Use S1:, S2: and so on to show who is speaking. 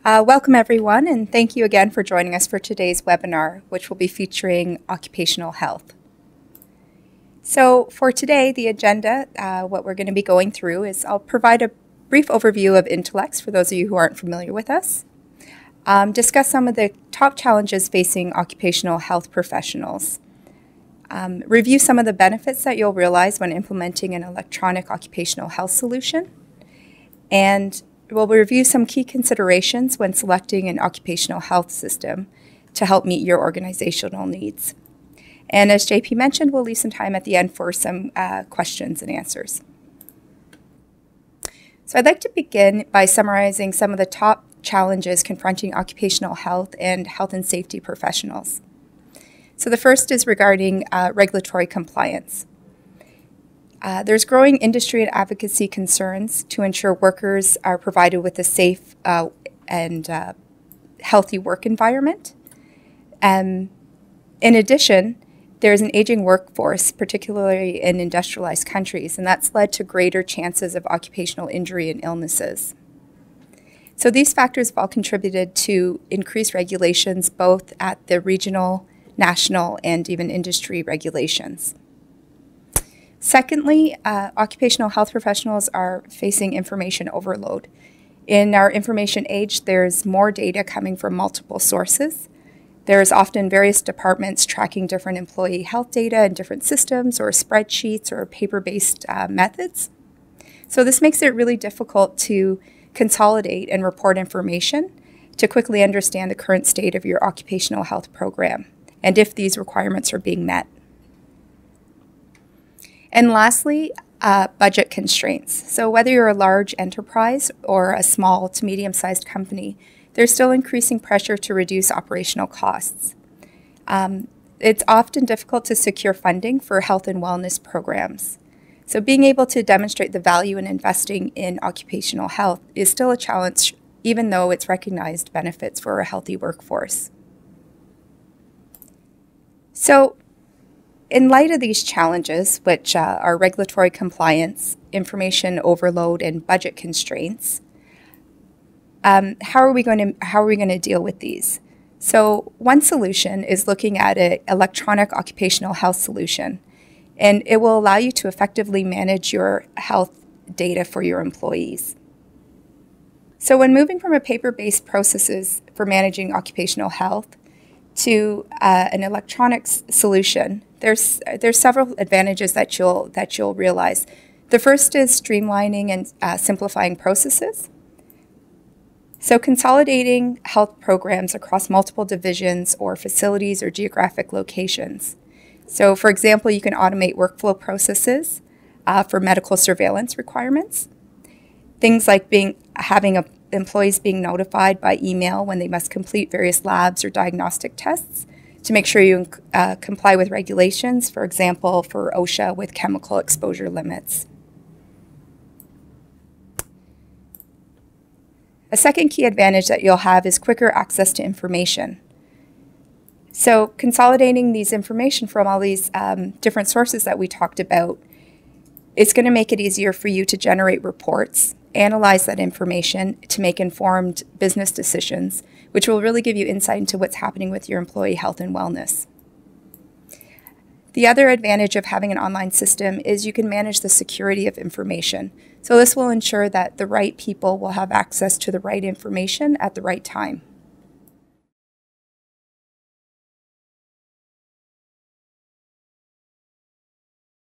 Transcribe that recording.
S1: Welcome everyone, and thank you again for joining us for today's webinar, which will be featuring occupational health. So for today, the agenda, what we're going to be going through is I'll provide a brief overview of Intellex for those of you who aren't familiar with us, discuss some of the top challenges facing occupational health professionals, review some of the benefits that you'll realize when implementing an electronic occupational health solution, and we'll review some key considerations when selecting an occupational health system to help meet your organizational needs. And as JP mentioned, we'll leave some time at the end for some questions and answers. So I'd like to begin by summarizing some of the top challenges confronting occupational health and safety professionals. So the first is regarding regulatory compliance. There's growing industry and advocacy concerns to ensure workers are provided with a safe and healthy work environment. In addition, there's an aging workforce, particularly in industrialized countries, and that's led to greater chances of occupational injury and illnesses. So these factors have all contributed to increased regulations both at the regional, national, and even industry regulations. Secondly, occupational health professionals are facing information overload. In our information age, there's more data coming from multiple sources. There's often various departments tracking different employee health data in different systems or spreadsheets or paper-based methods. So this makes it really difficult to consolidate and report information to quickly understand the current state of your occupational health program and if these requirements are being met. And lastly, budget constraints. So whether you're a large enterprise or a small to medium-sized company, there's still increasing pressure to reduce operational costs. It's often difficult to secure funding for health and wellness programs. So being able to demonstrate the value in investing in occupational health is still a challenge, even though it's recognized benefits for a healthy workforce. So in light of these challenges, which are regulatory compliance, information overload, and budget constraints, how are we going to deal with these? So one solution is looking at an electronic occupational health solution, and it will allow you to effectively manage your health data for your employees. So when moving from a paper-based processes for managing occupational health to an electronic solution, there's several advantages that you'll realize. The first is streamlining and simplifying processes. So consolidating health programs across multiple divisions or facilities or geographic locations. So for example, you can automate workflow processes for medical surveillance requirements. Things like having employees being notified by email when they must complete various labs or diagnostic tests to make sure you comply with regulations, for example, for OSHA with chemical exposure limits. A second key advantage that you'll have is quicker access to information. So consolidating these information from all these different sources that we talked about is going to make it easier for you to generate reports, analyze that information to make informed business decisions, which will really give you insight into what's happening with your employee health and wellness. The other advantage of having an online system is you can manage the security of information. So this will ensure that the right people will have access to the right information at the right time.